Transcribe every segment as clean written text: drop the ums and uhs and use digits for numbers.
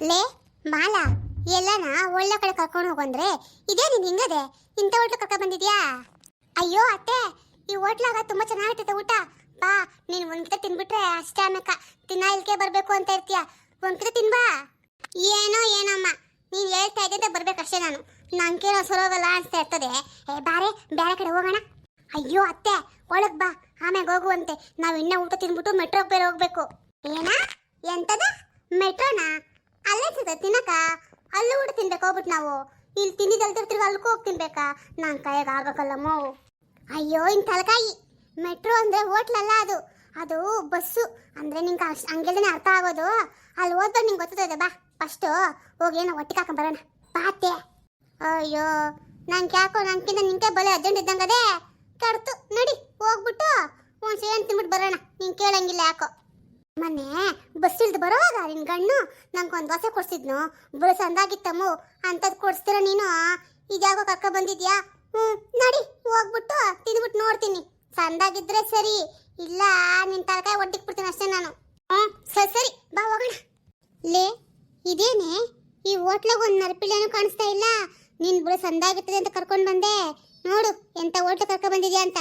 ಲೇ ಮಾಲಾ, ಎಲ್ಲನ ಒಳ್ಳೆ ಕಡೆ ಕರ್ಕೊಂಡು ಹೋಗಂದ್ರೆ ಇದೇ ನೀನ್ ಹಿಂಗದೆ ಇಂಥ ಹೋಟ್ಲು ಕರ್ಕೊಂಡ್ ಬಂದಿದ್ಯಾ? ಅಯ್ಯೋ ಅತ್ತೆ, ಈ ಹೋಟ್ಲಾಗ ತುಂಬಾ ಚೆನ್ನಾಗಿರ್ತೈತೆ ಊಟ. ಬಾ, ನೀನ್ ಒಂದ್ಕಿತ ತಿನ್ಬಿಟ್ರೆ ಅಷ್ಟೇ ಆಮೇಕ ತಿನ್ನ ಇಲ್ಕೆ ಬರ್ಬೇಕು ಅಂತ ಇರ್ತೀಯ. ಒಂದ್ಕಿತ ತಿನ್ಬಾ. ಏನಮ್ಮ ನೀನ್ ಹೇಳ್ತಾ ಇದ್ದಂತೆ ಬರ್ಬೇಕಷ್ಟೇ. ನಂಗೇನೋ ಸರೋಗಲ್ಲ ಅನ್ಸ್ತಾ ಇರ್ತದೆ. ಬಾರೆ ಬೇರೆ ಕಡೆ ಹೋಗೋಣ. ಅಯ್ಯೋ ಅತ್ತೆ, ಒಳಗ್ ಬಾ, ಆಮ್ಯಾಗ ಹೋಗುವಂತೆ. ನಾವ್ ಇನ್ನ ಊಟ ತಿನ್ಬಿಟ್ಟು ಮೆಟ್ರೋಗ್ ಬೇರೆ ಹೋಗ್ಬೇಕು. ಏನ ಎಂತದ ಮೆಟ್ರೋನಾ? ಅಲ್ಲೇ ಸಿಗ್ತದೆ ತಿನ್ನಕ? ಅಲ್ಲೂ ಊಟ ತಿನ್ಬೇಕು ಹೋಗ್ಬಿಟ್ಟು ನಾವು ಇಲ್ಲಿ ತಿಂದಿದ್ದಲ್ತಿರ್ತೀವಿ, ಅಲ್ಕೂ ಹೋಗಿ ತಿನ್ಬೇಕಾ? ನನ್ ಕೈಯಾಗ ಆಗಕ್ಕಲ್ಲಮ್ಮ. ಅಯ್ಯೋ ಇನ್ ತಲಕಾಯಿ, ಮೆಟ್ರೋ ಅಂದ್ರೆ ಹೋಟ್ಲಲ್ಲ, ಅದು ಬಸ್ಸು. ಅಂದ್ರೆ ನಿಂಗೆ ಹಂಗೆಲ್ಲೇ ಅರ್ಥ ಆಗೋದು. ಅಲ್ಲಿ ಹೋದ್ಬಿಟ್ಟು ನಿಂಗೆ ಗೊತ್ತದೆ. ಬಾ ಫಸ್ಟು ಹೋಗಿ ಏನೋ ಒಟ್ಟಿಗೆ ಹಾಕೊಂಡ್ ಬರೋಣ ಬಾತೆ. ಅಯ್ಯೋ ನಂಗೆ ಯಾಕೋ ನಂಗಿಂತ ನಿಂಗೆ ಬಲೆ ಅರ್ಜೆಂಟ್ ಇದ್ದಂಗದೆ ಕಡ್ತು. ನಡಿ ಹೋಗ್ಬಿಟ್ಟು ಒಂದು ಸೇನ್ ತಿನ್ಬಿಟ್ಟು ಬರೋಣ. ನೀನು ಕೇಳಂಗಿಲ್ಲ ಯಾಕೋ. ಮೊನ್ನೆ ಬಸ್ ಇಳ್ದು ಬರೋವಾಗ ನಿನ್ ಗಣ್ಣು ನಂಗೊಂದು ದೋಸೆ ಕೊಡ್ಸಿದ್ನು. ಬರೋ ಸಂದಾಗಿತ್ತಮ್ಮು ಅಂಥದ್ದು ಕೊಡ್ಸ್ತೀರ ನೀನು? ಇದ್ಯಾಕೋ ಕರ್ಕ ಬಂದಿದ್ಯಾ? ನಡಿ ಹೋಗ್ಬಿಟ್ಟು ತಿಂದ್ಬಿಟ್ಟು ನೋಡ್ತೀನಿ. ಸಂದಾಗಿದ್ರೆ ಸರಿ, ಇಲ್ಲ ನಿನ್ ತರಕಾಯಿ ಒಟ್ಟಿಗೆ ಬಿಡ್ತೀನಿ ಅಷ್ಟೇ ನಾನು. ಸರಿ ಬಾ ಹೋಗೋಣ. ಲೇ ಇದೇನೆ ಈ ಹೋಟ್ಲಾಗ ಒಂದು ನರಪಿಳ್ಳೇನು ಕಾಣಿಸ್ತಾ ಇಲ್ಲ. ನೀನ್ ಬರೋ ಸಂದಾಗಿರ್ತದೆ ಅಂತ ಕರ್ಕೊಂಡು ಬಂದೆ. ನೋಡು ಎಂತ ಹೋಟ್ಲು ಕರ್ಕ ಬಂದಿದ್ಯಾ ಅಂತ.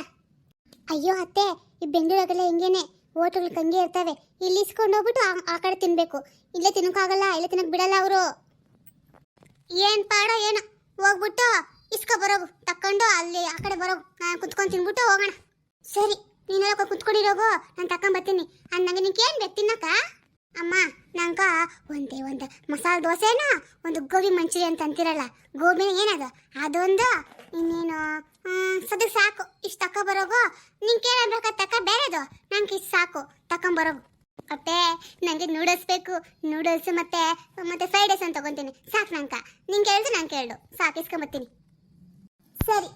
ಅಯ್ಯೋ ಅತ್ತೆ, ಈ ಬೆಂಗಳೂರಾಗೆಲ್ಲ ಹಿಂಗೇನೆ, ಹೋಟೆಲ್ ಕಂಗೆ ಇರ್ತವೆ. ಇಲ್ಲಿ ಇಸ್ಕೊಂಡು ಹೋಗ್ಬಿಟ್ಟು ಆ ಕಡೆ ತಿನ್ಬೇಕು. ಇಲ್ಲೇ ತಿನ್ನಕ್ಕಾಗಲ್ಲ, ಇಲ್ಲೇ ತಿನ್ನಕ್ ಬಿಡಲ್ಲ ಅವರು. ಏನ್ ಪಾಡೋ ಏನೋ, ಹೋಗ್ಬಿಟ್ಟು ಇಸ್ಕೊ ಬರೋಗು, ತಕೊಂಡು ಅಲ್ಲಿ ಆ ಕಡೆ ಬರೋಗು. ನಾನು ಕುತ್ಕೊಂಡು ತಿನ್ಬಿಟ್ಟು ಹೋಗೋಣ. ಸರಿ, ನೀನೆಲ್ಲ ಕುತ್ಕೊಂಡಿರೋಗು, ನಾನು ತಕೊಂಡ್ ಬರ್ತೀನಿ. ಅಂದಂಗೆ ನಿಂಗೆ ಏನ್ ಬೇಕು ತಿನ್ನಕ? ಅಮ್ಮ ನಂಗ ಒಂದು ಮಸಾಲೆ ದೋಸೆನೋ ಒಂದು ಗೋಬಿ ಮಂಚೂರಿ ಅಂತ ಅಂತಿರಲ್ಲ, ಗೋಬಿನ ಏನದು ಅದೊಂದು, ಇನ್ನೇನು ಸದ್ಯ ಸಾಕು. ಇಷ್ಟು ತಕೊ ಬರೋಗು. ನಿಂಗೆ ಕೇಳಬೇಕಾ ತಕ ಬೇರೆದು? ನಂಗೆ ಇಷ್ಟು ಸಾಕು, ತಕೊಂಬರೋಗು. ಅತ್ತೆ ನಂಗೆ ನೂಡಲ್ಸ್ ಬೇಕು. ನೂಡಲ್ಸ್ ಮತ್ತೆ ಫ್ರೈಡ್ ರೈಸ್ ಅಂತ ತಗೊಂತೀನಿ. ಸಾಕು ನಂಗೆ. ನಿಂಗೆ ಹೇಳಿದ್ರೆ ನಾನು ಕೇಳು, ಸಾಕು ಇಸ್ಕೊಂಬತ್ತೀನಿ. ಸರಿ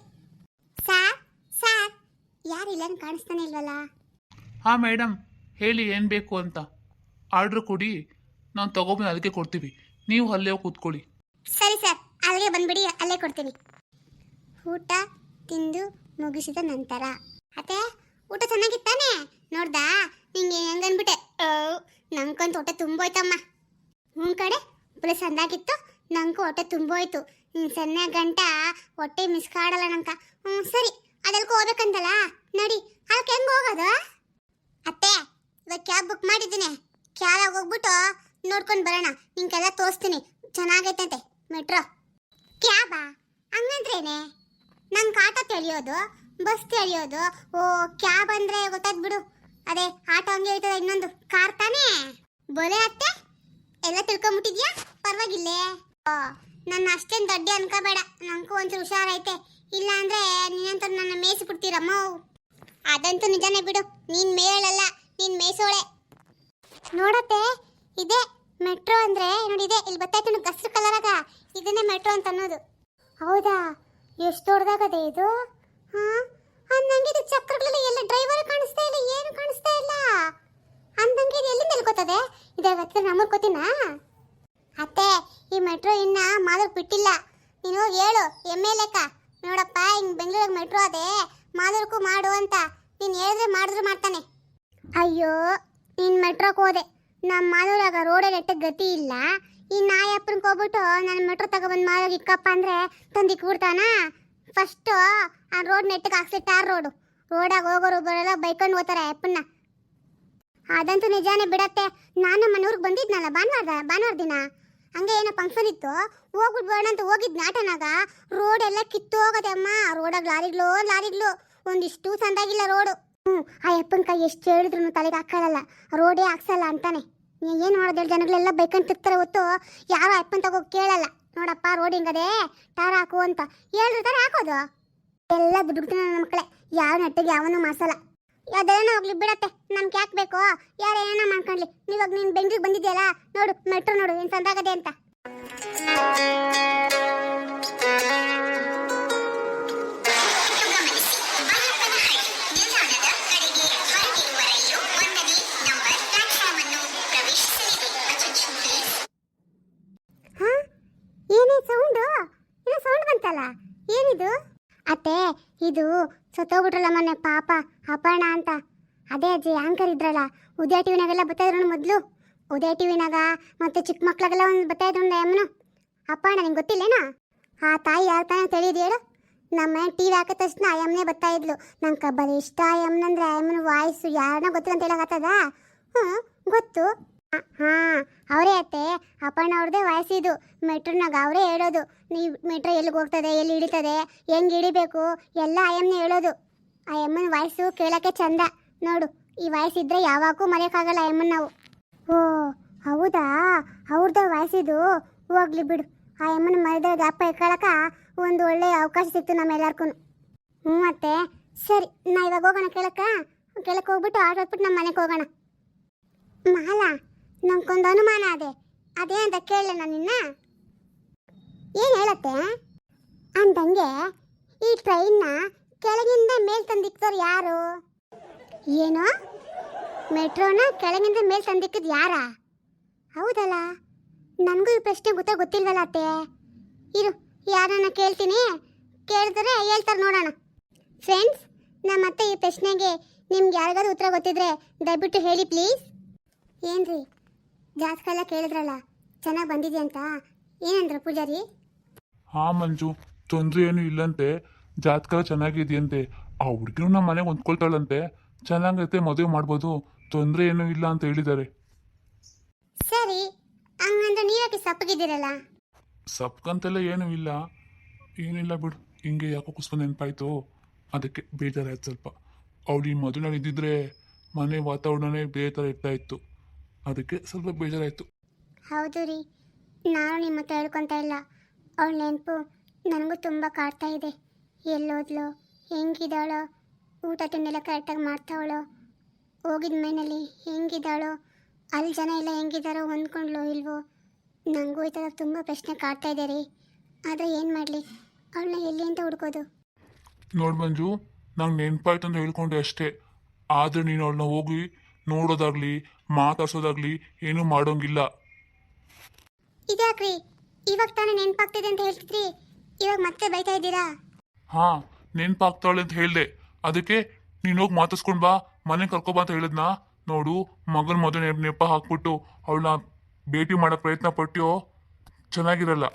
ಸಾರ್ ಯಾರಿಲ್ಲ ಕಾಣಿಸ್ತಾನೆ ಇಲ್ವಲ್ಲ? ಹಾ ಮೇಡಮ್, ಹೇಳಿ ಏನು ಬೇಕು ಅಂತ. ಆರ್ಡ್ರ್ ಕೊಡಿ, ನಾವು ತಗೊಬಂದು ಅದಕ್ಕೆ ಕೊಡ್ತೀವಿ. ನೀವು ಅಲ್ಲೇ ಕೂತ್ಕೊಳ್ಳಿ. ಸರಿ ಸರ್, ಅಲ್ಲಿಗೆ ಬಂದ್ಬಿಡಿ, ಅಲ್ಲೇ ಕೊಡ್ತೀನಿ. ಊಟ ತಿಂದು ಮುಗಿಸಿದ ನಂತರ ಅತ್ತೆ ಊಟ ಚೆನ್ನಾಗಿತ್ತಾನೆ? ನೋಡ್ದಾ ನಿಂಗೆ ಹೆಂಗನ್ಬಿಟ್ಟೆ? ನಂಗಂತೂ ಹೊಟ್ಟೆ ತುಂಬೋಯ್ತಮ್ಮ. ಕಡೆ ಬರೀ ಸಂದಾಗಿತ್ತು, ನಂಗೂ ಹೊಟ್ಟೆ ತುಂಬೋಯ್ತು. ಸಣ್ಣ ಗಂಟ ಹೊಟ್ಟೆ ಮಿಸ್ ಕಾಡಲ್ಲ ನಂಕ. ಸರಿ, ಅದಲ್ಕೂ ಹೋಗ್ಬೇಕಂತಲ್ಲ, ನಡಿ. ಅದಕ್ಕೆ ಹೆಂಗೆ ಹೋಗೋದು? ಅತ್ತೆ ಇವಾಗ ಕ್ಯಾಬ್ ಬುಕ್ ಮಾಡಿದ್ದೀನಿ. ಕ್ಯಾಬಾಗ ಹೋಗ್ಬಿಟ್ಟು ನೋಡ್ಕೊಂಡು ಬರೋಣ. ನಿಂಗೆಲ್ಲ ತೋರಿಸ್ತೀನಿ, ಚೆನ್ನಾಗೈತಂತೆ ಮೆಟ್ರೋ. ಕ್ಯಾಬಾ? ಹಂಗಂದ್ರೇನೆ? ನಂಗೆ ಆಟೋ ತಿಳಿಯೋದು, ಬಸ್ ತಿಳಿಯೋದು. ಓ ಕ್ಯಾಬ್ ಅಂದ್ರೆ ಗೊತ್ತಾದ್ ಬಿಡು. ಅದೇ ಆಟೋ ಹಂಗೆ ಇರ್ತದೆ, ಇನ್ನೊಂದು ಕಾರ್ ತಾನೇ? ಬೋಲೆ ಅತ್ತೆ, ಎಲ್ಲ ತಿಳ್ಕೊಂಬಿಟ್ಟಿದ್ಯಾ? ಪರವಾಗಿಲ್ಲೇ. ನನ್ನ ಅಷ್ಟೇನು ದೊಡ್ಡ ಅನ್ಕೋಬೇಡ, ನಂಗೂ ಒಂಚೂರು ಹುಷಾರೈತೆ. ಇಲ್ಲ ಅಂದ್ರೆ ನೀನಂತ ನನ್ನ ಮೇಯಿಸಿ ಬಿಡ್ತೀರಮ್ಮ. ಅದಂತೂ ನಿಜಾನೇ ಬಿಡು, ನೀನ್ ಮೇಯಳಲ್ಲ, ನೀನ್ ಮೇಯಿಸೋಳೆ. ನೋಡತ್ತೆ, ಇದೇ ಮೆಟ್ರೋ ಅಂದ್ರೆ ನೋಡಿದೆ. ಇಲ್ಲಿ ಬತ್ತೈತೆ ನೋಡಿ ಹಸಿರು ಕಲರಾಗ, ಇದನ್ನೇ ಮೆಟ್ರೋ ಅಂತ ಅನ್ನೋದು. ಹೌದಾ? ಎಷ್ಟು ದೊಡ್ಡದಾಗದೆ ಇದು? ಅಂದಂಗೆ ಇದು ಚಕ್ರಗಳೆಲ್ಲ ಎಲ್ಲ ಡ್ರೈವರ್ ಕಾಣಿಸ್ತಾ ಇಲ್ಲ, ಏನು ಕಾಣಿಸ್ತಾ ಇಲ್ಲ. ಅಂದಂಗೆ ಇದು ಎಲ್ಲಿಂದ ಎಲ್ಕೋತದೆ? ಇದ್ರ ಹತ್ರ ನಮಗ್ ಗೊತ್ತಿನ? ಅತ್ತೆ ಈ ಮೆಟ್ರೋ ಇನ್ನ ಮಾದೂರ್ ಬಿಟ್ಟಿಲ್ಲ. ನೀನು ಹೇಳು ಲೆಕ್ಕ. ನೋಡಪ್ಪ ಹಿಂಗ್ ಬೆಂಗಳೂರಿಗೆ ಮೆಟ್ರೋ ಅದೇ, ಮಾದೂರ್ಗೂ ಮಾಡು ಅಂತ ನೀನು ಹೇಳಿದ್ರೆ ಮಾಡಿದ್ರು ಮಾಡ್ತಾನೆ. ಅಯ್ಯೋ ನೀನ್ ಮೆಟ್ರೋಕ್ಕೆ ಹೋದೆ, ನಮ್ಮ ಮಾದೂರಾಗ ರೋಡೇ ನೆಟ್ಟಗೆ ಗತಿ ಇಲ್ಲ. ಈ ನಾಯಪ್ಪನಿಗೆ ಹೋಗ್ಬಿಟ್ಟು ನಾನು ಮೆಟ್ರೋ ತಗೊಬಂದು ಮಾದೂರಿಗೆ ಇಕ್ಕಪ್ಪ ಅಂದ್ರೆ ತಂದಿಕ್ ಬಿಡ್ತಾನ? ಫಸ್ಟು ಆ ರೋಡ್ ನೆಟ್ಟಿಗೆ ಹಾಕ್ಸಿ, ಟಾರ್ ರೋಡಾಗ ಹೋಗೋರು ಬರೋಲ್ಲ ಬೈಕೊಂಡು ಹೋಗ್ತಾರೆ ಅಪ್ಪನ್ನ. ಅದಂತೂ ನಿಜಾನೇ ಬಿಡತ್ತೆ. ನಾನು ನಮ್ಮ ಮನೆಯವ್ರಿಗೆ ಬಂದಿದ್ನಲ್ಲ ಭಾನುವಾರ ದಿನ, ಹಂಗೆ ಏನೋ ಫಂಕ್ಷನ್ ಇತ್ತು, ಹೋಗ್ಬಿಟ್ಟು ಬರೋಣ ಅಂತ ಹೋಗಿದ್ ನಾಟನಾಗ ರೋಡ್ ಎಲ್ಲ ಕಿತ್ತೋಗದೆ ಅಮ್ಮ. ರೋಡಾಗ ಲಾರಿಗ್ಲು ಒಂದಿಷ್ಟು ಸಂದಾಗಿಲ್ಲ ರೋಡು. ಆ ಅಪ್ಪನ ಕೈ ಎಷ್ಟು ಹೇಳಿದ್ರು ತಲೆಗೆ ಹಾಕೊಳ್ಳಲ್ಲ, ರೋಡೇ ಹಾಕ್ಸಲ್ಲ ಅಂತಾನೆ. ಏನು ಮಾಡೋದು ಹೇಳಿ, ಜನಗಳೆಲ್ಲ ಬೈಕೊಂಡು ತಿರ್ತಾರೆ ಹೊತ್ತು ಯಾರೋ ಅಪ್ಪನ ತಗೋಗಿ ಕೇಳಲ್ಲ. ನೋಡಪ್ಪ ರೋಡ್ ಹಿಂಗದೆ, ಟಾರ್ ಹಾಕು ಅಂತ ಹೇಳಿರ್ತಾರೆ, ಹಾಕೋದು ಎಲ್ಲ ದುಡ್ಡು ನನ್ನ ಮಕ್ಕಳೇ. ಯಾವ ನೆಟ್ಟಿಗೆ ಯಾವನು ಮಾಡ್ಸಲ್ಲ. ಅದೆಲ್ಲ ಹೋಗ್ಲಿ ಬಿಡತ್ತೆ, ನಮ್ಗೆ ಯಾಕೆ ಬೇಕು? ಯಾರು ಏನ ಮಾಡ್ಕೊಂಡ್ಲಿ. ನೀವಾಗ ನೀನು ಬೆಂಗ್ಳೂರಿಗೆ ಬಂದಿದ್ಯಲ್ಲ, ನೋಡು ಮೆಟ್ರೋ ನೋಡು ಏನು ಸಂದಾಗದೆ ಅಂತ. ಏನೇ ಸೌಂಡು? ಏನೋ ಸೌಂಡ್ ಬಂತಲ್ಲ, ಏನಿದು? ಅತ್ತೆ ಇದು ಸತ್ತೋಗ್ಬಿಟ್ರಲ್ಲ ಮೊನ್ನೆ ಪಾಪ ಅಪರ್ಣ ಅಂತ. ಅದೇ ಅಜ್ಜಿ ಆಂಕರ್ ಇದ್ರಲ್ಲ, ಉದಯ ಟಿವಿನಾಗೆಲ್ಲ ಬರ್ತಾ ಇದ್ರು ಮೊದಲು. ಉದಯ ಟಿವಿನಾಗ ಮತ್ತೆ ಚಿಕ್ಕ ಮಕ್ಳಿಗೆಲ್ಲ ಒಂದು ಬರ್ತಾ ಇದ್ದು ಒಂದು ಅಮ್ಮನು ಅಪ್ಪ ನಿಂಗೆ ಗೊತ್ತಿಲ್ಲೇನಾ ಆ ತಾಯಿ ಯಾರು ತಾನೇ ತಿಳಿದು ಹೇಳು ನಮ್ಮ ಟಿವಿ ಹಾಕಿದ ತಕ್ಷಣ ಆ ಅಮ್ಮನೇ ಬರ್ತಾ ಇದ್ಲು ನಂಗೆ ಕಬ್ಬರಿ ಇಷ್ಟ ಆ ಅಮ್ಮನಂದ್ರೆ ಆ ಅಮ್ಮನ ವಾಯ್ಸು ಯಾರನ್ನ ಗೊತ್ತಿಲ್ಲ ಅಂತ ಹೇಳಕತ್ತದ ಹ್ಞೂ ಗೊತ್ತು ಹಾಂ ಅವರೇ ಅತ್ತೆ ಅಪ್ಪಣ್ಣ ಅವ್ರದ್ದೇ ವಾಯ್ಸಿದು ಮೆಟ್ರೋನಾಗ ಅವರೇ ಹೇಳೋದು ನೀವು ಮೆಟ್ರೋ ಎಲ್ಲಿಗೆ ಹೋಗ್ತದೆ ಎಲ್ಲಿ ಹಿಡಿತದೆ ಹೆಂಗೆ ಹಿಡಿಬೇಕು ಎಲ್ಲ ಆ ಅಮ್ಮನೇ ಹೇಳೋದು ಆ ಅಮ್ಮನ ವಾಯ್ಸು ಕೇಳೋಕ್ಕೆ ಚಂದ ನೋಡು ಈ ವಾಯ್ಸ್ ಇದ್ರೆ ಯಾವಾಗೂ ಮರೆಯೋಕ್ಕಾಗಲ್ಲ ಆ ಅಮ್ಮನ ನಾವು ಓ ಹೌದಾ ಅವ್ರದ್ದು ವಾಯ್ಸಿದು ಹೋಗ್ಲಿ ಬಿಡು ಆ ಅಮ್ಮನ ಮರದ ಗಾಪ ಇಟ್ಕೊಳಕ ಒಂದು ಒಳ್ಳೆ ಅವಕಾಶ ಸಿಕ್ತು ನಮ್ಮೆಲ್ಲರಿಗೂ ಹ್ಞೂ ಅತ್ತೆ ಸರಿ ನಾ ಇವಾಗ ಹೋಗೋಣ ಕೆಳಕ್ಕೆ ಹೋಗ್ಬಿಟ್ಟು ಆಟೋ ಹೊತ್ಬಿಟ್ಟು ನಮ್ಮ ಮನೆಗೆ ಹೋಗೋಣ ಮಾಲ ನಮ್ಗೊಂದು ಅನುಮಾನ ಅದೇ ಅಂತ ಕೇಳಲ್ಲ ನಾನು ನಿನ್ನ ಏನು ಹೇಳತ್ತೆ ಅಂದಂಗೆ ಈ ಟ್ರೈನ್ನ ಕೆಳಗಿಂದ ಮೇಲ್ ತಂದಿಕ್ತವ್ರು ಯಾರು ಏನೋ ಮೆಟ್ರೋನ ಕೆಳಗಿಂದ ಮೇಲ್ ತಂದಿಕ್ಕಿದ್ ಯಾರಾ ಹೌದಲ್ಲ ನನಗೂ ಈ ಪ್ರಶ್ನೆ ಗೊತ್ತಿಲ್ವಲ್ಲ ಅತ್ತೆ ಇರು ಯಾರನ್ನ ಕೇಳ್ತೀನಿ ಕೇಳಿದ್ರೆ ಹೇಳ್ತಾರೆ ನೋಡೋಣ ಫ್ರೆಂಡ್ಸ್ ನಮ್ಮತ್ತೆ ಈ ಪ್ರಶ್ನೆಗೆ ನಿಮ್ಗೆ ಯಾರಿಗಾದ್ರೂ ಉತ್ತರ ಗೊತ್ತಿದ್ರೆ ದಯವಿಟ್ಟು ಹೇಳಿ ಪ್ಲೀಸ್ ಏನ್ರಿ ಜಾತಕ ಎಲ್ಲ ಕೇಳಿದ್ರಲ್ಲ ಚೆನ್ನಾಗಿ ಬಂದಿದೆ ಅಂತ ಏನಂದ್ರು ಪೂಜಾರಿ ಹಾಂ ಮಂಜು ತೊಂದರೆ ಏನು ಇಲ್ಲಂತೆ ಜಾತಕ ಚೆನ್ನಾಗಿದೆಯಂತೆ ಆ ಹುಡುಗಿರು ನಮ್ಮ ಮನೆಗೆ ಹೊಂದ್ಕೊಳ್ತಾಳಂತೆ ಚೆನ್ನಾಗೈತೆ ಮದುವೆ ಮಾಡ್ಬೋದು ತೊಂದರೆ ಏನೂ ಇಲ್ಲ ಅಂತ ಹೇಳಿದ್ದಾರೆ ಸರಿ ಹಂಗಂದ್ರೆ ನೀವ್ಯಾಕೆ ಸಪ್ಪಗಿದ್ದೀರಲ್ಲ ಸಪ್ಕಂತೆಲ್ಲ ಏನೂ ಇಲ್ಲ ಏನಿಲ್ಲ ಬಿಡು ಹಿಂಗೆ ಯಾಕೋ ಕುಸ್ಕೊಂಡು ನೆನಪಾಯ್ತು ಅದಕ್ಕೆ ಬೇಜಾರಾಯ್ತು ಸ್ವಲ್ಪ ಅವಳು ಈ ಮದುವೆನಲ್ಲಿ ಇದ್ದಿದ್ರೆ ಮನೆ ವಾತಾವರಣನೇ ಬೇರೆ ಥರ ಇರ್ತಾ ಇತ್ತು ಅದಕ್ಕೆ ಸ್ವಲ್ಪ ಬೇಜಾರಾಯಿತು ಹೌದು ರೀ ನಾನು ನಿಮ್ಮ ಹತ್ರ ಹೇಳ್ಕೊತಾ ಇಲ್ಲ ಅವಳ ನೆನಪು ನನಗೂ ತುಂಬ ಕಾಡ್ತಾ ಇದೆ ಎಲ್ಲೋದ್ಲು ಹೆಂಗಿದ್ದಾಳೋ ಊಟ ತಿಂಡೆಲ್ಲ ಕರೆಕ್ಟಾಗಿ ಮಾಡ್ತಾವಳೋ ಹೋಗಿದ ಮನೆಯಲ್ಲಿ ಹೆಂಗಿದ್ದಾಳೋ ಅಲ್ಲಿ ಜನ ಎಲ್ಲ ಹೆಂಗಿದ್ದಾರೋ ಹೊಂದ್ಕೊಂಡ್ಲೋ ಇಲ್ವೋ ನನಗೂ ಈ ಥರ ತುಂಬ ಪ್ರಶ್ನೆ ಕಾಡ್ತಾ ಇದೆ ರೀ ಆದರೆ ಏನು ಮಾಡಲಿ ಅವಳನ್ನ ಎಲ್ಲಿ ಅಂತ ಹುಡ್ಕೋದು ನೋಡು ಮಂಜು ನಂಗೆ ನೆನಪಾಯ್ತು ಅಂತ ಹೇಳ್ಕೊಂಡೆ ಅಷ್ಟೇ ಆದರೆ ನೀನು ಅವಳನ್ನ ಹೋಗಿ ನೋಡೋದಾಗ್ಲಿ ಮಾತಾಡ್ಸೋದಾಗ್ಲಿ ಏನೂ ಮಾಡೋಂಗಿಲ್ಲ ಇದ್ಯಾಕ್ರಿ ಇವಾಗ ತಾನೇ ನೆನಪಾಗ್ತಿದೆ ಅಂತ ಹೇಳ್ತಿದ್ರಿ ಇವಾಗ ಮತ್ತೆ ಬೈತಾ ಇದ್ದೀರಾ ಹಾಂ ನೆನಪಾಗ್ತಾಳೆ ಅಂತ ಹೇಳ್ದೆ ಅದಕ್ಕೆ ನೀನು ಹೋಗಿ ಮಾತಾಡ್ಸ್ಕೊಂಡು ಬಾ ಮನೆ ಕರ್ಕೊಬಾ ಅಂತ ಹೇಳಿದ್ನಾ ನೋಡು ಮಗನ ಮದುವೆ ನೆಪ ಹಾಕ್ಬಿಟ್ಟು ಅವಳನ್ನ ಭೇಟಿ ಮಾಡೋ ಪ್ರಯತ್ನ ಪಟ್ಟಿಯೋ ಚೆನ್ನಾಗಿರಲ್ಲ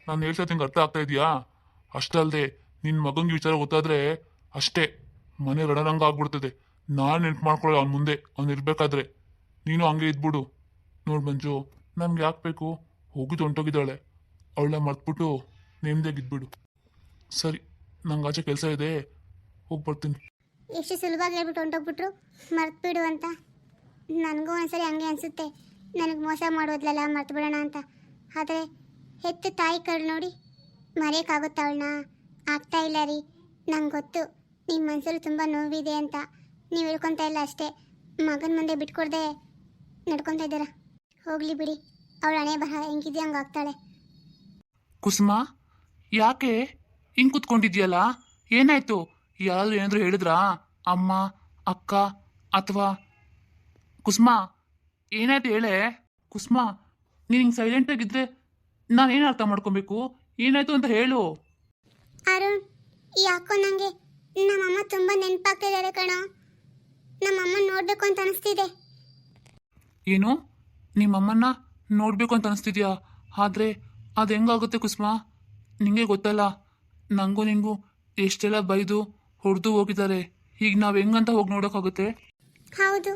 ನಾನು ಹೇಳ್ತಾ ನಿಂಗೆ ಅರ್ಥ ಆಗ್ತಾ ಇದೆಯಾ ಅಷ್ಟಲ್ಲದೆ ನಿನ್ನ ಮಗನಿಗೆ ವಿಚಾರ ಗೊತ್ತಾದ್ರೆ ಅಷ್ಟೇ ಮನೆ ರಣರಂಗ ಆಗ್ಬಿಡ್ತದೆ ನಾನು ನೆನ್ಪು ಮಾಡ್ಕೊಳ್ಳೋ ಅವ್ನ ಮುಂದೆ ಅವ್ನು ಇರಬೇಕಾದ್ರೆ ನೀನು ಹಂಗೆ ಇದ್ಬಿಡು ನೋಡು ಮಂಜು ನಮ್ಗೆ ಯಾಕೆ ಬೇಕು ಹೋಗಿದ್ದು ಹೊಂಟೋಗಿದ್ದಾಳೆ ಅವಳನ್ನ ಮರ್ತ್ಬಿಟ್ಟು ನೇಮ್ದಾಗಿದ್ಬಿಡು ಸರಿ ನಂಗೆ ಆಚೆ ಕೆಲಸ ಇದೆ ಹೋಗಿ ಬರ್ತೀನಿ ಎಷ್ಟು ಸುಲಭವಾಗಿ ಹೇಳ್ಬಿಟ್ಟು ಹೊಂಟೋಗ್ಬಿಟ್ರು ಮರ್ತ್ಬಿಡು ಅಂತ ನನಗೂ ಒಂದ್ಸರಿ ಹಂಗೆ ಅನಿಸುತ್ತೆ ನನಗೆ ಮೋಸ ಮಾಡೋದ್ಲಲ್ಲ ಮರ್ತು ಬಿಡೋಣ ಅಂತ ಆದರೆ ಹೆತ್ತು ತಾಯಿ ಕರು ನೋಡಿ ಮರೆಯೋಕ್ಕಾಗುತ್ತಾ ಅವಳನ್ನ ಆಗ್ತಾ ಇಲ್ಲ ರೀ ನಂಗೆ ಗೊತ್ತು ನಿಮ್ಮ ಮನಸ್ಸಲ್ಲಿ ತುಂಬ ನೋವಿದೆ ಅಂತ ನೀವು ಹೇಳ್ಕೊತಾ ಇಲ್ಲ ಅಷ್ಟೇ ಮಗನ ಮುಂದೆ ಬಿಟ್ಕೊಡ್ದೆ ನಡ್ಕೊತಾ ಇದ್ದೀರ ಹೋಗಲಿ ಬಿಡಿ ಅವಳ ಹಣೆ ಬರಹ ಹೆಂಗಿದೆಯೋ ಹಂಗೆ ಆಗ್ತಾಳೆ ಕುಸುಮ ಯಾಕೆ ಹಿಂಗೆ ಕೂತ್ಕೊಂಡಿದ್ಯಲ್ಲ ಏನಾಯ್ತು ಯಾರಾದ್ರೂ ಏನಾದರೂ ಹೇಳಿದ್ರಾ ಅಮ್ಮ ಅಕ್ಕ ಅಥವಾ ಕುಸುಮ ಏನಾಯ್ತು ಹೇಳೆ ಕುಸುಮ ನೀನು ಹಿಂಗೆ ಸೈಲೆಂಟಾಗಿದ್ದರೆ ನಾನು ಏನು ಅರ್ಥ ಮಾಡ್ಕೊಬೇಕು ಏನಾಯ್ತು ಅಂತ ಹೇಳು ಅರುಣ್ ಯಾಕೋ ನನಗೆ ನಮ್ಮಮ್ಮ ತುಂಬ ನೆನಪಾಗ್ತಿದ್ದಾರೆ ಕಣೋ ನಮ್ಮಮ್ಮ ನೋಡಬೇಕು ಅಂತ ಅನಿಸ್ತಿದೆ ಏನು ನಿಮ್ಮಮ್ಮನ್ನ ನೋಡಬೇಕು ಅಂತ ಅನಿಸ್ತಿದ್ಯಾ ಆದರೆ ಅದು ಹೆಂಗಾಗುತ್ತೆ ಕುಸುಮ ನಿಂಗೆ ಗೊತ್ತಲ್ಲ ನನಗೂ ನಿಂಗೂ ಎಷ್ಟೆಲ್ಲ ಬೈದು ಹೊಡೆದು ಹೋಗಿದ್ದಾರೆ ಈಗ ನಾವು ಹೆಂಗಂತ ಹೋಗಿ ನೋಡೋಕ್ಕಾಗುತ್ತೆ ಹೌದು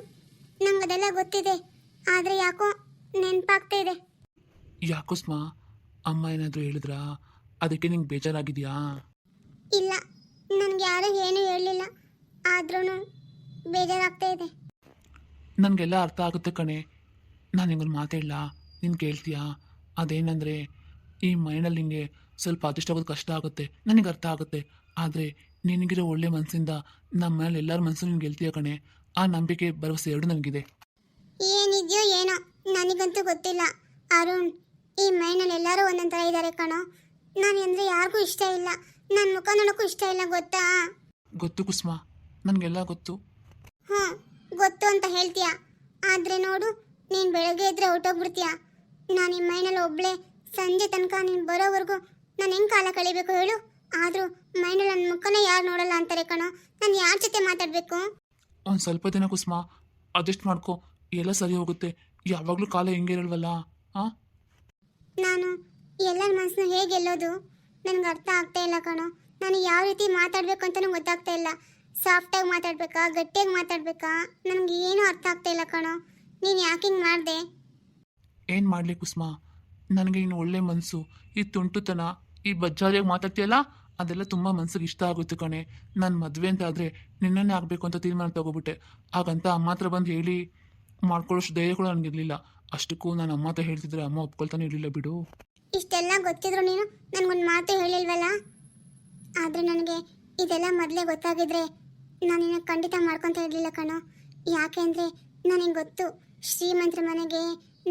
ನಂಗೆ ಅದೆಲ್ಲ ಗೊತ್ತಿದೆ ಆದರೆ ಯಾಕೋ ನೆನಪಾಗ್ತಾ ಇದೆ ಯಾಕೆ ಕುಸುಮ ಅಮ್ಮ ಏನಾದರೂ ಹೇಳಿದ್ರಾ ಅದಕ್ಕೆ ನಿಂಗೆ ಬೇಜಾರಾಗಿದೆಯಾ ಇಲ್ಲ ನನಗೆ ಯಾರೂ ಏನೂ ಹೇಳಲಿಲ್ಲ ಆದ್ರೂ ಬೇಜಾರಾಗ್ತಾ ಇದೆ ನನಗೆಲ್ಲ ಅರ್ಥ ಆಗುತ್ತೆ ಕಣೆ ನಾನು ನಿಂಗೊಂದು ಮಾತೇಳ ನೀನು ಕೇಳ್ತೀಯಾ ಅದೇನಂದರೆ ಈ ಮೈಂಡಲ್ಲಿ ನಿಂಗೆ ಸ್ವಲ್ಪ ಅಡ್ಜಸ್ಟ್ ಆಗೋದು ಕಷ್ಟ ಆಗುತ್ತೆ ನನಗೆ ಅರ್ಥ ಆಗುತ್ತೆ ಆದರೆ ನಿನಗಿರೋ ಒಳ್ಳೆ ಮನಸ್ಸಿಂದ ನಮ್ಮ ಮನೇಲಿ ಎಲ್ಲರ ಮನಸ್ಸು ನಿನ್ಗೆ ಗೆಲ್ತೀಯ ಕಣೆ ಆ ನಂಬಿಕೆ ಭರವಸೆ ಎರಡು ನನಗಿದೆ ಏನಿದೆಯೋ ಏನೋ ನನಗಂತೂ ಗೊತ್ತಿಲ್ಲ ಅರುಣ್ ಈ ಮೈನಲ್ಲಿ ಎಲ್ಲರೂ ಒಂದೊಂದು ಥರ ಇದ್ದಾರೆ ಕಣೋ ನಾನು ಅಂದರೆ ಯಾರಿಗೂ ಇಷ್ಟ ಇಲ್ಲ ನನ್ನ ಮುಖ ನೋಡೋಕ್ಕೂ ಇಷ್ಟ ಇಲ್ಲ ಗೊತ್ತಾ ಗೊತ್ತು ಕುಸುಮ ನನಗೆಲ್ಲ ಗೊತ್ತು ಹ್ಞೂ ಗೊತ್ತು ಅಂತ ಹೇಳ್ತೀಯ ಆದರೆ ನೋಡು ನೀನು ಬೆಳಗ್ಗೆ ಇದ್ರೆ ಹೊರಟೋಗ್ಬಿಡ್ತೀಯ ನಾನು ಈ ಮೈನಲ್ಲಿ ಒಬ್ಬಳೇ ಸಂಜೆ ತನಕ ನೀನು ಬರೋವರೆಗೂ ನಾನು ಹೆಂಗೆ ಕಾಲ ಕಳಿಬೇಕು ಹೇಳು ಆದರೂ ಮೈನಲ್ಲಿ ನನ್ನ ಮುಖನೇ ಯಾರು ನೋಡಲ್ಲ ಅಂತಾರೆ ಕಣೋ ನಾನು ಯಾರ ಜೊತೆ ಮಾತಾಡಬೇಕು ಒಂದು ಸ್ವಲ್ಪ ದಿನ ಕುಸುಮ ಅಡ್ಜಸ್ಟ್ ಮಾಡ್ಕೊ ಎಲ್ಲ ಸರಿ ಹೋಗುತ್ತೆ ಯಾವಾಗಲೂ ಕಾಲ ಹಿಂಗೆ ಇರಲ್ವಲ್ಲ. ಹಾಂ, ನಾನು ಎಲ್ಲರ ಮನಸ್ಸನ್ನ ಹೇಗೆ ಗೆಲ್ಲೋದು ನನಗೆ ಅರ್ಥ ಆಗ್ತಾ ಇಲ್ಲ ಕಣೋ. ನಾನು ಯಾವ ರೀತಿ ಮಾತಾಡಬೇಕು ಅಂತಲೂ ಗೊತ್ತಾಗ್ತಾ ಇಲ್ಲ. ಸಾಫ್ಟಾಗಿ ಮಾತಾಡ್ಬೇಕಾ, ಗಟ್ಟಿಯಾಗಿ ಮಾತಾಡ್ಬೇಕಾ, ನನಗೆ ಏನೂ ಅರ್ಥ ಆಗ್ತಾ ಇಲ್ಲ ಕಣೋ. ನೀನು ಯಾಕೆ ಹಿಂಗೆ ಮಾಡಿದೆ? ಏನು ಮಾಡಲಿ ಕುಸುಮ, ನನಗೆ ಇನ್ನು ಒಳ್ಳೆ ಮನಸ್ಸು, ಈ ತುಂಟುತನ, ಈ ಬಜ್ಜಾರಿಯಾಗಿ ಮಾತಾಡ್ತೀಯಲ್ಲ, ಅದೆಲ್ಲ ತುಂಬ ಮನ್ಸಿಗೆ ಇಷ್ಟ ಆಗುತ್ತೆ ಕಣೆ. ನನ್ನ ಮದುವೆ ಅಂತ ಆದರೆ ನಿನ್ನನ್ನೇ ಆಗಬೇಕು ಅಂತ ತೀರ್ಮಾನ ತಗೋಬಿಟ್ಟೆ. ಹಾಗಂತ ಅಮ್ಮ ಹತ್ರ ಬಂದು ಹೇಳಿ ಮಾಡ್ಕೊಳ್ಳೋಷ್ಟು ಧೈರ್ಯ ಕೂಡ ನನಗಿರಲಿಲ್ಲ. ಅಷ್ಟಕ್ಕೂ ನಾನು ಅಮ್ಮ ಹತ್ರ ಹೇಳ್ತಿದ್ರೆ ಅಮ್ಮ ಒಪ್ಕೊಳ್ತಾನೆ ಇರಲಿಲ್ಲ ಬಿಡು. ಇಷ್ಟೆಲ್ಲ ಗೊತ್ತಿದ್ರು ನೀನು ನನಗೊಂದು ಮಾತು ಹೇಳಿಲ್ವಲ್ಲ. ಆದರೆ ನನಗೆ ಇದೆಲ್ಲ ಮೊದಲೇ ಗೊತ್ತಾಗಿದ್ರೆ ನಾನು ನಿನ್ನ ಖಂಡಿತ ಮಾಡ್ಕೊತಾ ಇರಲಿಲ್ಲ ಕಣೋ. ಯಾಕೆ ಅಂದರೆ ನನಗೆ ಗೊತ್ತು ಶ್ರೀಮಂತರ ಮನೆಗೆ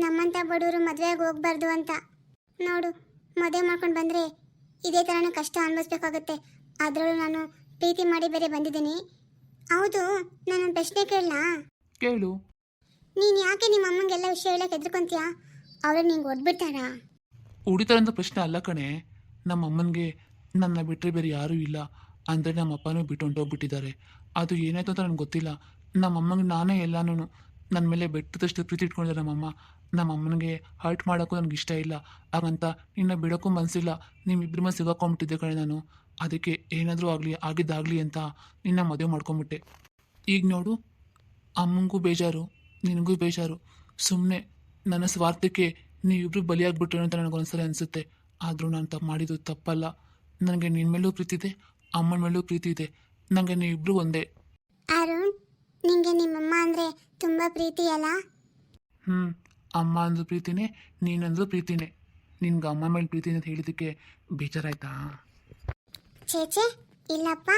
ನಮ್ಮಂಥ ಬಡವರು ಮದುವೆಯಾಗಿ ಹೋಗ್ಬಾರ್ದು ಅಂತ. ನೋಡು, ಮದುವೆ ಮಾಡ್ಕೊಂಡು ಬಂದರೆ ಇದೇ ಥರನೇ ಕಷ್ಟ ಅನುಭವಿಸ್ಬೇಕಾಗುತ್ತೆ. ಅದರಲ್ಲೂ ನಾನು ಪ್ರೀತಿ ಮಾಡಿ ಬೇರೆ ಬಂದಿದ್ದೀನಿ. ಹೌದು, ನಾನು ಪ್ರಶ್ನೆ ಕೇಳಲಾ? ಕೇಳು. ನೀನು ಯಾಕೆ ನಿಮ್ಮ ಅಮ್ಮಂಗೆಲ್ಲ ವಿಷಯ ಹೇಳಕ್ಕೆ ಹೆದರ್ಕೊಂತೀಯ? ಅವ್ರು ನಿಂಗೆ ಹೊಡ್ಬಿಡ್ತಾರಾ? ಹೊಡಿತಾರಂತ ಪ್ರಶ್ನೆ ಅಲ್ಲ ಕಣೆ. ನಮ್ಮ ಅಮ್ಮನಿಗೆ ನನ್ನ ಬಿಟ್ಟರೆ ಬೇರೆ ಯಾರೂ ಇಲ್ಲ, ಅಂದರೆ ನಮ್ಮ ಅಪ್ಪನೂ ಬಿಟ್ಟು ಹೊಂಟೋಗ್ಬಿಟ್ಟಿದ್ದಾರೆ. ಅದು ಏನಾಯ್ತು ಅಂತ ನನಗೆ ಗೊತ್ತಿಲ್ಲ. ನಮ್ಮ ಅಮ್ಮಂಗೆ ನಾನೇ ಎಲ್ಲನೂ, ನನ್ನ ಮೇಲೆ ಬೆಟ್ಟದಷ್ಟು ಪ್ರೀತಿ ಇಟ್ಕೊಂಡಿದ್ದಾರೆ ನಮ್ಮಮ್ಮ. ನಮ್ಮ ಅಮ್ಮನಿಗೆ ಹರ್ಟ್ ಮಾಡೋಕ್ಕೂ ನನಗೆ ಇಷ್ಟ ಇಲ್ಲ. ಹಾಗಂತ ನಿನ್ನ ಬಿಡೋಕ್ಕೂ ಮನಸ್ಸಿಲ್ಲ. ನಿಮ್ಮಿಬ್ಬರ ಮೇಲೆ ಸಿಗಾಕೊಂಡ್ಬಿಟ್ಟಿದ್ದೆ ಕಣೆ ನಾನು. ಅದಕ್ಕೆ ಏನಾದರೂ ಆಗಲಿ, ಆಗಿದ್ದಾಗಲಿ ಅಂತ ನಿನ್ನ ಮದುವೆ ಮಾಡ್ಕೊಂಬಿಟ್ಟೆ. ಈಗ ನೋಡು, ಅಮ್ಮಂಗೂ ಬೇಜಾರು, ನಿನಗೂ ಬೇಜಾರು. ಸುಮ್ಮನೆ ನನ್ನ ಸ್ವಾರ್ಥಕ್ಕೆ ನೀವಿಬ್ರು ಬಲಿಯಾಗ್ಬಿಟ್ರು ಅಂತ ನನಗೊಂದ್ಸಲ ಅನಿಸುತ್ತೆ. ಆದರೂ ನಾನು ತಪ್ಪು ಮಾಡಿದ್ದು ತಪ್ಪಲ್ಲ. ನನಗೆ ನಿನ್ನ ಮೇಲೂ ಪ್ರೀತಿ ಇದೆ, ಅಮ್ಮನ ಮೇಲೂ ಪ್ರೀತಿ ಇದೆ. ನನಗೆ ನೀವಿಬ್ರು ಒಂದೇ. ಅರುಣ್, ನಿಂಗೆ ನಿಮ್ಮಮ್ಮ ಅಂದರೆ ತುಂಬ ಪ್ರೀತಿ ಅಲ್ಲ? ಅಮ್ಮ ಅಂದ್ರೂ ಪ್ರೀತಿನೇ, ನೀನಂದ್ರೂ ಪ್ರೀತಿನೇ. ನಿನ್ಗೆ ಅಮ್ಮ ಮೇಲೆ ಪ್ರೀತಿ ಅಂತ ಹೇಳಿದ್ದಕ್ಕೆ ಬೇಜಾರಾಯ್ತಾ? ಚೇಚೆ ಇಲ್ಲಪ್ಪ,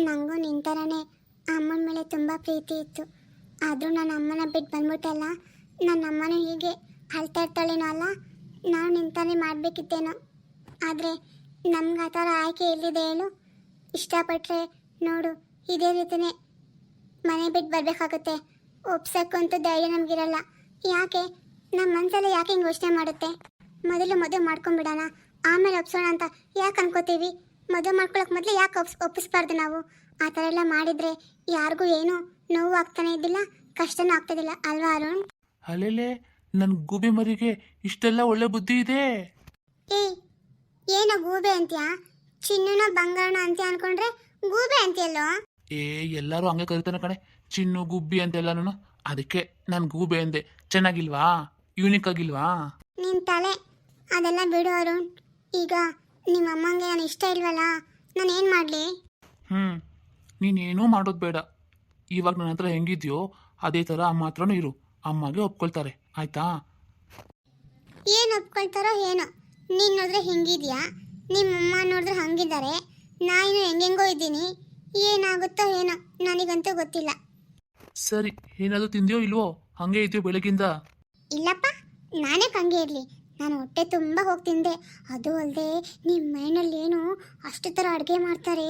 ನನಗೂ ನಿನ್ನ ಥರನೇ ಅಮ್ಮನ ಮೇಲೆ ತುಂಬ ಪ್ರೀತಿ ಇತ್ತು. ಆದರೂ ನಾನು ಅಮ್ಮನ ಬಿಟ್ಟು ಬಂದ್ಬಿಟ್ಟಲ್ಲ. ನನ್ನ ಅಮ್ಮನೂ ಹೀಗೆ ಅಳ್ತಾ ಇರ್ತಾಳೇನೋ ಅಲ್ಲ, ನಾನು ನಿಂತಾನೆ ಮಾಡಬೇಕಿತ್ತೇನೋ. ಆದರೆ ನಮ್ಗೆ ಆ ಥರ ಆಯ್ಕೆ ಎಲ್ಲಿದೆ ಹೇಳು? ಇಷ್ಟಪಟ್ಟರೆ ನೋಡು, ಇದೇ ರೀತಿನೇ ಮನೆ ಬಿಟ್ಟು ಬರಬೇಕಾಗುತ್ತೆ. ಒಪ್ಸಕ್ಕಂತೂ ಧೈರ್ಯ ನಮಗಿರಲ್ಲ. ಯಾಕೆ ನಮ್ಮ ಮನಸ್ಸಲ್ಲಿ ಯಾಕೆ ಹಿಂಗೆ ಯೋಚನೆ ಮಾಡುತ್ತೆ? ಮೊದಲು ಮದುವೆ ಮಾಡ್ಕೊಂಬಿಡೋಣ, ಆಮೇಲೆ ಒಪ್ಸೋಣ ಅಂತ ಯಾಕೆ ಅನ್ಕೋತೀವಿ? ಮದುವೆ ಮಾಡ್ಕೊಳಕ್ಕೆ ಮೊದಲು ಯಾಕೆ ಒಪ್ಪಿಸ್ಬಾರ್ದು ನಾವು? ಆ ಥರ ಎಲ್ಲ ಮಾಡಿದರೆ ಯಾರಿಗೂ ಏನೂ ನೋವು ಆಗ್ತಾನೆ ಇದ್ದಿಲ್ಲ, ಕಷ್ಟನೂ ಆಗ್ತಿದ್ದಿಲ್ಲ ಅಲ್ವಾ ಅರುಣ್? ಅಲ್ಲೇಲೆ, ನನ್ನ ಗೂಬೆ ಮರಿಗೆ ಇಷ್ಟೆಲ್ಲ ಒಳ್ಳೆ ಬುದ್ಧಿ ಇದೆ. ಏನೋ ಗೂಬೆ ಅಂತೀಯಾ? ಚಿನ್ನನ ಬಂಗಾರನ ಅಂತ ಅನ್ಕೊಂಡ್ರೆ ಗೂಬೆ ಅಂತೀಯಲ್ಲೋ? ಎಲ್ಲರೂ ಹಂಗೆ ಕರಿತಾನೆ ಕಣೆ, ಚಿನ್ನು ಗುಬ್ಬಿ ಅಂತೆಲ್ಲನೂ. ಅದಕ್ಕೆ ನಾನು ಗೂಬೆ ಅಂದೆ. ಚೆನ್ನಾಗಿಲ್ವಾ? ಯೂನಿಕ್ ಆಗಿಲ್ವಾ? ನಿನ್ನ ತಲೆ ಅದೆಲ್ಲ ಬಿಡು ಅರುಣ್. ಈಗ ನಿಮ್ಮ ಅಮ್ಮಂಗೆ ನಾನು ಇಷ್ಟ ಇಲ್ವಲ್ಲ, ನಾನು ಏನು ಮಾಡಲಿ? ನೀನೇನೂ ಮಾಡೋದು ಬೇಡ. ಇವಾಗ ನನ್ನ ಹತ್ರ ಹೆಂಗಿದ್ಯೋ ಅದೇ ಥರ ಅಮ್ಮ ಹತ್ರನೂ ಇರು. ಅಮ್ಮಗೆ ಒಪ್ಕೊಳ್ತಾರೆ, ಆಯ್ತಾ? ಏನು ಒಪ್ಕೊಳ್ತಾರೋ ಏನೋ. ನೀನು ನೋಡಿದ್ರೆ ಹಿಂಗಿದ್ಯಾ, ನಿಮ್ಮಮ್ಮ ನೋಡಿದ್ರೆ ಹಂಗಿದ್ದಾರೆ, ನಾನು ಹೆಂಗೆಂಗೋ ಇದ್ದೀನಿ. ಏನಾಗುತ್ತೋ ಏನೋ, ನನಗಂತೂ ಗೊತ್ತಿಲ್ಲ. ಸರಿ, ಏನಾದರೂ ತಿಂದ್ಯೋ ಇಲ್ವೋ? ಹಂಗೆ ಇದೆಯೋ ಬೆಳಗಿಂದ? ಇಲ್ಲಪ್ಪ, ನಾನೇ ಹಂಗೆ ಇರಲಿ. ನಾನು ಹೊಟ್ಟೆ ತುಂಬ ಹೋಗಿ ತಿಂದೆ. ಅದು ಅಲ್ಲದೆ ನಿಮ್ಮ ಮನೆಯಲ್ಲಿ ಏನು ಅಷ್ಟು ಥರ ಅಡುಗೆ ಮಾಡ್ತಾರೆ.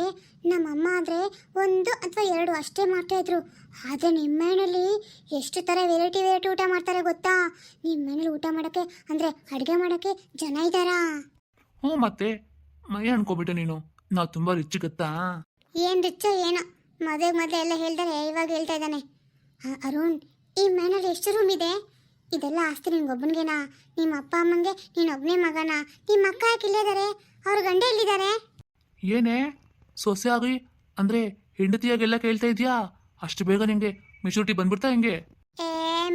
ನಮ್ಮಮ್ಮ ಆದರೆ 1 ಅಥವಾ 2 ಅಷ್ಟೇ ಮಾಡ್ತಾಯಿದ್ರು. ಆದರೆ ನಿಮ್ಮ ಮನೆಯಲ್ಲಿ ಎಷ್ಟು ಥರ ವೆರೈಟಿ ಊಟ ಮಾಡ್ತಾರೆ ಗೊತ್ತಾ? ನಿಮ್ಮ ಮನೇಲಿ ಊಟ ಮಾಡೋಕ್ಕೆ ಅಂದರೆ ಅಡುಗೆ ಮಾಡೋಕ್ಕೆ ಜನ ಇದ್ದಾರಾ? ಮತ್ತೆ ಮನೆ ಅನ್ಕೋಬಿಟ್ಟೆ ನೀನು. ನಾವು ತುಂಬ ರಿಚ್ ಗೊತ್ತಾ? ಏನು ರಿಚ್ಚೋ ಏನೋ, ಮೊದಲು ಎಲ್ಲ ಹೇಳ್ತಾರೆ, ಇವಾಗ ಹೇಳ್ತಾ ಇದ್ದಾನೆ. ಅರುಣ್, ಈ ಮನೇಲಿ ಎಷ್ಟು ರೂಮ್ ಇದೆ? ಇದೆಲ್ಲ ಆಸ್ತಿ ನಿನ್ಗೊಬ್ಬನಿಗೆನಾ? ನಿಮ್ಮ ಅಪ್ಪ ಅಮ್ಮಂಗೆ ನೀನೊಬ್ಬನೇ ಮಗನಾ? ನಿಮ್ಮ ಅಕ್ಕ ಯಾಕೆ ಇಲ್ಲಿದ್ದಾರೆ? ಅವ್ರ ಗಂಡ ಎಲ್ಲಿದ್ದಾರೆ? ಏನೇ ಸೊಸೆ ಆಗಿ ಅಂದರೆ ಹೆಂಡತಿಯಾಗೆಲ್ಲ ಕೇಳ್ತಾ ಇದೆಯಾ? ಅಷ್ಟು ಬೇಗ ನಿಂಗೆ ಮೆಚುರಿಟಿ ಬಂದ್ಬಿಡ್ತಾ ಹೆಂಗೆ?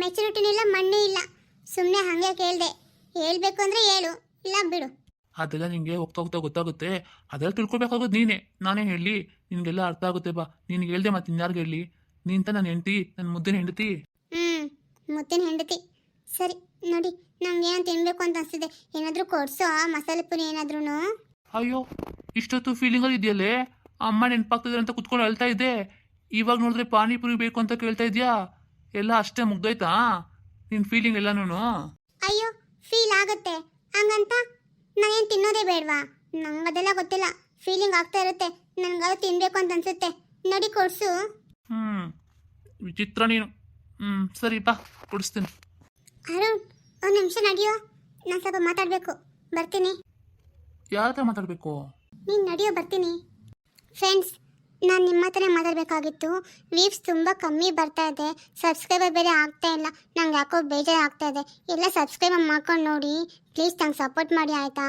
ಮೆಚುರಿಟಿನೂ ಇಲ್ಲ, ಮಣ್ಣು ಇಲ್ಲ. ಸುಮ್ಮನೆ ಹಾಗೆ ಕೇಳಿದೆ. ಹೇಳ್ಬೇಕು ಅಂದರೆ ಹೇಳು, ಇಲ್ಲ ಬಿಡು. ಅದೆಲ್ಲ ನಿಂಗೆ ಹೋಗ್ತಾ ಹೋಗ್ತಾ ಗೊತ್ತಾಗುತ್ತೆ. ಅದೆಲ್ಲ ತಿಳ್ಕೊಬೇಕಾಗೋದು ನೀನೇ. ನಾನೇ ಹೇಳಲಿ? ನಿನಗೆಲ್ಲ ಅರ್ಥ ಆಗುತ್ತೆ ಬಾ. ನಿನಗೆ ಹೇಳ್ದೆ ಮತ್ತೆ ಇನ್ಯಾರಿಗೆ ಹೇಳಲಿ? ನೀಂತ ನನ್ನ ಹೆಂಡತಿ, ನನ್ನ ಮುದ್ದಿನ ಹೆಂಡತಿ. ಮುದ್ದಿನ ಹೆಂಡತಿ. ಸರಿ ನೋಡಿ, ನಂಗೆ ಏನು ತಿನ್ಬೇಕು ಅಂತ ಅನಿಸ್ತಿದೆ. ಏನಾದರೂ ಕೊಡ್ಸೋ ಮಸಾಲೆ ಪುರಿ ಏನಾದ್ರೂ. ಅಯ್ಯೋ, ಇಷ್ಟೊತ್ತು ಫೀಲಿಂಗಲ್ಲಿ ಇದೆಯಲ್ಲೇ. ಅಮ್ಮ ನೆನಪಾಗ್ತಿದ್ದಾರೆ ಅಂತ ಕುತ್ಕೊಂಡು ಅಳ್ತಾ ಇದ್ದೆ. ಇವಾಗ ನೋಡಿದ್ರೆ ಪಾನಿಪುರಿ ಬೇಕು ಅಂತ ಕೇಳ್ತಾ ಇದೆಯಾ? ಎಲ್ಲ ಅಷ್ಟೇ ಮುಗ್ದೋಯ್ತಾ ನಿನ್ನ ಫೀಲಿಂಗ್ ಎಲ್ಲನೂ? ಅಯ್ಯೋ, ಫೀಲ್ ಆಗುತ್ತೆ ಹಂಗಂತ ನಾನೇನು ತಿನ್ನೋದೇ ಬೇಡವಾ? ನಂಗೆ ಅದೆಲ್ಲ ಗೊತ್ತಿಲ್ಲ. ಫೀಲಿಂಗ್ ಆಗ್ತಾ ಇರುತ್ತೆ, ನನಗೆ ತಿನ್ಬೇಕು ಅಂತ ಅನ್ಸುತ್ತೆ. ನೋಡಿ ಕೊಡ್ಸು. ವಿಚಿತ್ರ ನೀನು. ಸರಿ ಬಾ, ಕೊಡಿಸ್ತೀನಿ. ಅರುಣ್, ಒಂದು ನಿಮಿಷ ನಡಿಯೋ, ನಾನು ಸ್ವಲ್ಪ ಮಾತಾಡಬೇಕು. ಬರ್ತೀನಿ. ಯಾರ ಹತ್ರ ಮಾತಾಡಬೇಕು? ನೀನು ನಡಿಯೋ, ಬರ್ತೀನಿ. ಫ್ರೆಂಡ್ಸ್, ನಾನು ನಿಮ್ಮ ಹತ್ರನೇ ಮಾತಾಡಬೇಕಾಗಿತ್ತು. ವ್ಯೂವ್ಸ್ ತುಂಬ ಕಮ್ಮಿ ಬರ್ತಾ ಇದೆ, ಸಬ್ಸ್ಕ್ರೈಬರ್ ಬೇರೆ ಆಗ್ತಾ ಇಲ್ಲ. ನಂಗೆ ಯಾಕೋ ಬೇಜಾರು ಆಗ್ತಾ ಇದೆ. ಎಲ್ಲ ಸಬ್ಸ್ಕ್ರೈಬ್ ಮಾಡ್ಕೊಂಡು ನೋಡಿ ಪ್ಲೀಸ್, ನಂಗೆ ಸಪೋರ್ಟ್ ಮಾಡಿ ಆಯಿತಾ?